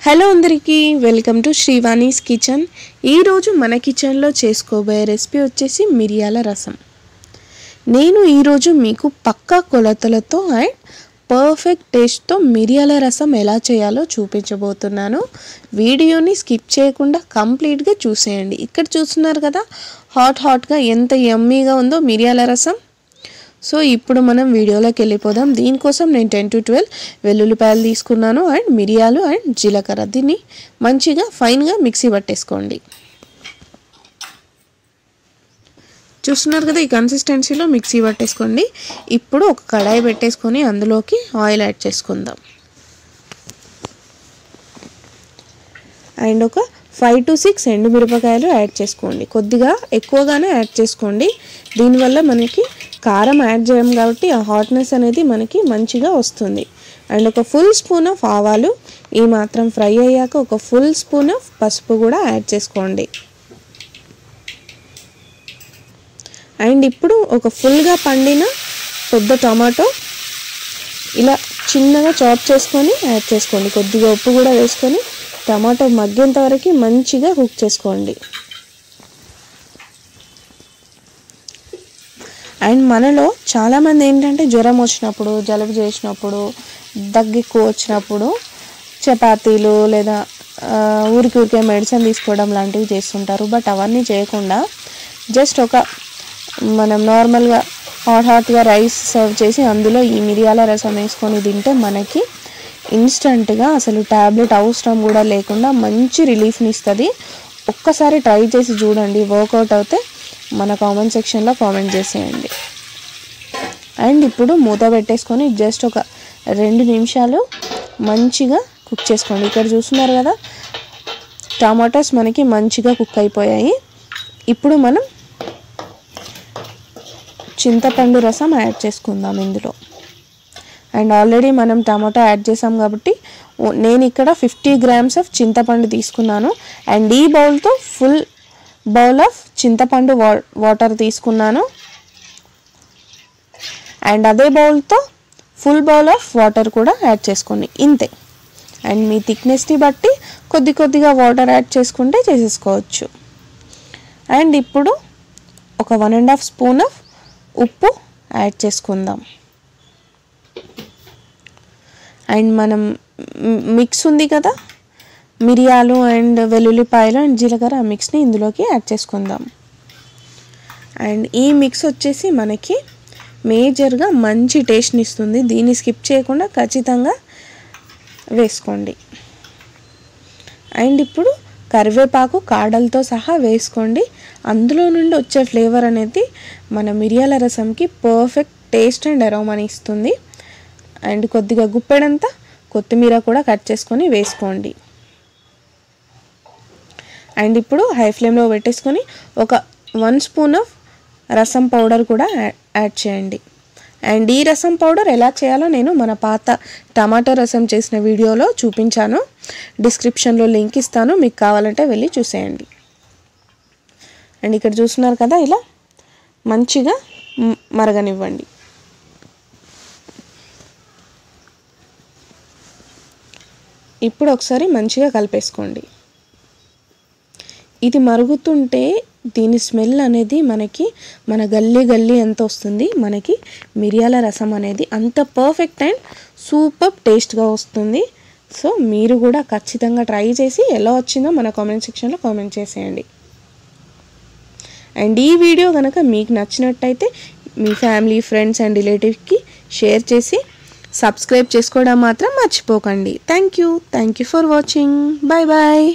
Hello అందరికీ welcome to శ్రీవాణీస్ kitchen. ఈ రోజు మన కిచెన్ లో చేసుకోబోయే రెసిపీ వచ్చేసి మిరియాల రసం। నేను ఈ రోజు మీకు పక్కా కొలతలతో అండ్ పర్ఫెక్ట్ టేస్ట్ తో మిరియాల రసం ఎలా చేయాలో చూపించబోతున్నాను। వీడియోని స్కిప్ చేయకుండా కంప్లీట్ గా చూసేయండి। ఇక్కడ చూస్తున్నారు కదా హాట్ గా ఎంత యమ్మీగా ఉందో మిరియాల రసం। సో ఇప్పుడు మనం వీడియోలోకి వెళ్ళిపోదాం। దీనికోసం నేను 10 to 12 వెల్లుల్లిపాయలు తీసుకున్నాను అండ్ మిరియాలు అండ్ జీలకర్ర। దీన్ని మంచిగా ఫైన్ గా మిక్సీ పట్టేసుకోండి। చూస్తున్నారు కదా ఈ కన్సిస్టెన్సీలో మిక్సీ పట్టేసుకోండి। ఇప్పుడు ఒక కడాయి పెట్టేసుకొని అందులోకి ఆయిల్ యాడ్ చేసుకుందాం అండ్ ఒక 5 to 6 ఎండుమిరపకాయలు యాడ్ చేసుకోండి। కొద్దిగా ఎక్కువగానే యాడ్ చేసుకోండి। దీనివల్ల మనకి కారం యాడ్ చేయం కాబట్టి ఆ హాట్నెస్ అనేది మనకి మంచిగా వస్తుంది। అండ్ ఒక ఫుల్ స్పూన్ ఆఫ్ ఆవాలు, ఈ మాత్రం ఫ్రై అయ్యాక ఒక ఫుల్ స్పూన్ ఆఫ్ పసుపు కూడా యాడ్ చేసుకోండి। అండ్ ఇప్పుడు ఒక ఫుల్గా పండిన పెద్ద టమాటో ఇలా చిన్నగా చాప్ చేసుకొని యాడ్ చేసుకోండి। కొద్దిగా ఉప్పు కూడా వేసుకొని టమాటో మగ్గేంత వరకు మంచిగా కుక్ చేసుకోండి। అండ్ మనలో చాలామంది ఏంటంటే జ్వరం వచ్చినప్పుడు, జలుబు చేసినప్పుడు, దగ్గు ఎక్కువ వచ్చినప్పుడు చపాతీలు లేదా ఊరికే మెడిసిన్ తీసుకోవడం లాంటివి చేస్తుంటారు। బట్ అవన్నీ చేయకుండా జస్ట్ ఒక మనం నార్మల్గా హాట్గా రైస్ సర్వ్ చేసి అందులో ఈ మిరియాల రసం వేసుకొని తింటే మనకి ఇన్స్టెంట్గా అసలు ట్యాబ్లెట్ అవసరం కూడా లేకుండా మంచి రిలీఫ్ని ఇస్తుంది। ఒక్కసారి ట్రై చేసి చూడండి, వర్కౌట్ అవుతే మన కామెంట్ సెక్షన్లో కామెంట్ చేసేయండి। అండ్ ఇప్పుడు మూత పెట్టేసుకొని జస్ట్ ఒక 2 నిమిషాలు మంచిగా కుక్ చేసుకోండి। ఇక్కడ చూస్తున్నారు కదా టమాటోస్ మనకి మంచిగా కుక్ అయిపోయాయి। ఇప్పుడు మనం చింతపండు రసం యాడ్ చేసుకుందాం ఇందులో। అండ్ ఆల్రెడీ మనం టమాటో యాడ్ చేసాం కాబట్టి నేను ఇక్కడ 50 grams ఆఫ్ చింతపండు తీసుకున్నాను। అండ్ ఈ బౌల్తో ఫుల్ బౌల్ ఆఫ్ చింతపండు వాటర్ తీసుకున్నాను అండ్ అదే బౌల్తో ఫుల్ బౌల్ ఆఫ్ వాటర్ కూడా యాడ్ చేసుకోండి, ఇంతే। అండ్ మీ థిక్నెస్ని బట్టి కొద్దిగా వాటర్ యాడ్ చేసుకుంటే చేసేసుకోవచ్చు। అండ్ ఇప్పుడు ఒక 1.5 స్పూన్ ఆఫ్ ఉప్పు యాడ్ చేసుకుందాం। అండ్ మనం మిక్స్ ఉంది కదా మిరియాలు అండ్ వెల్లుల్లిపాయలు అండ్ జీలకర్ర మిక్స్ని ఇందులోకి యాడ్ చేసుకుందాం। అండ్ ఈ మిక్స్ వచ్చేసి మనకి మేజర్గా మంచి టేస్ట్ని ఇస్తుంది। దీన్ని స్కిప్ చేయకుండా ఖచ్చితంగా వేసుకోండి। అండ్ ఇప్పుడు కరివేపాకు కాడలతో సహా వేసుకోండి, అందులో నుండి వచ్చే ఫ్లేవర్ అనేది మన మిరియాల రసంకి పర్ఫెక్ట్ టేస్ట్ అండ్ అరోమాని ఇస్తుంది। అండ్ కొద్దిగా గుప్పెడంతా కొత్తిమీర కూడా కట్ చేసుకొని వేసుకోండి। అండ్ ఇప్పుడు హై ఫ్లేమ్లో పెట్టేసుకొని ఒక 1 స్పూన్ ఆఫ్ రసం పౌడర్ కూడా యాడ్ చేయండి। అండ్ ఈ రసం పౌడర్ ఎలా చేయాలో నేను మన పాత టమాటో రసం చేసిన వీడియోలో చూపించాను, డిస్క్రిప్షన్లో లింక్ ఇస్తాను, మీకు కావాలంటే వెళ్ళి చూసేయండి। అండ్ ఇక్కడ చూస్తున్నారు కదా ఇలా మంచిగా మరగనివ్వండి। ఇప్పుడు ఒకసారి మంచిగా కలిపేసుకోండి। ఇది మరుగుతుంటే దీని స్మెల్ అనేది మనకి మన గల్లీ ఎంత వస్తుంది, మనకి మిరియాల రసం అనేది అంత పర్ఫెక్ట్ అండ్ సూపర్ టేస్ట్గా వస్తుంది। సో మీరు కూడా ఖచ్చితంగా ట్రై చేసి ఎలా వచ్చిందో మన కామెంట్ సెక్షన్లో కామెంట్ చేసేయండి। అండ్ ఈ వీడియో కనుక మీకు నచ్చినట్టయితే మీ ఫ్యామిలీ, ఫ్రెండ్స్ అండ్ రిలేటివ్స్కి షేర్ చేసి సబ్స్క్రైబ్ చేసుకోవడం మాత్రం మర్చిపోకండి। Thank you for watching, bye bye.